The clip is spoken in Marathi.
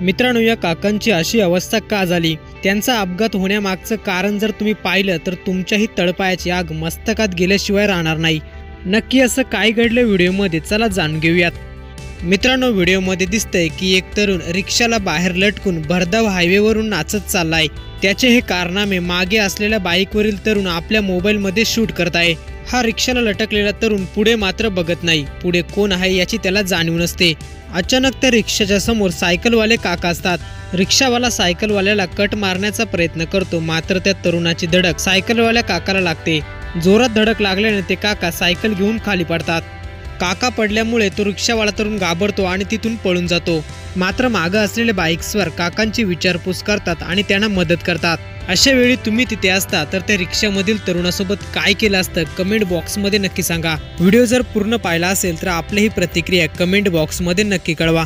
मित्रांनो, या काकांची अशी अवस्था का झाली, त्यांचा अपघात होण्यामागचं कारण जर तुम्ही पाहिलं तर तुमच्याही तळपायाची आग मस्तकात गेल्याशिवाय राहणार नाही। नक्की असं काय घडलं व्हिडिओमध्ये, चला जाणून घेऊयात। मित्रांनो, व्हिडिओमध्ये दिसतंय की एक तरुण रिक्षाला बाहेर लटकून भरधाव हायवेवरून नाचत चाललाय। त्याचे हे कारनामे मागे असलेल्या बाईकवरील तरुण आपल्या मोबाईलमध्ये शूट करत आहे। हा रिक्षाला लटकलेला तरुण पुढे मात्र बघत नाही, पुढे कोण आहे याची त्याला जाणीव नसते। अचानक त्या रिक्षाच्या समोर सायकलवाले काका असतात। रिक्षावाला सायकलवाल्याला कट मारण्याचा प्रयत्न करतो, मात्र त्या तरुणाची धडक सायकलवाल्या काकाला लागते। जोरात धडक लागल्याने ते काका सायकल घेऊन खाली पडतात। काका पडल्यामुळे तो रिक्षावाला तरुण घाबरतो आणि तिथून पळून जातो। मात्र मागं असलेले बाईक्सवर काकांची विचारपूस करतात आणि त्यांना मदत करतात। अशा वेळी तुम्ही तिथे असता तर त्या रिक्षामधील तरुणासोबत काय केलं असतं, कमेंट बॉक्समध्ये नक्की सांगा। व्हिडिओ जर पूर्ण पाहिला असेल तर आपलीही प्रतिक्रिया कमेंट बॉक्समध्ये नक्की कळवा।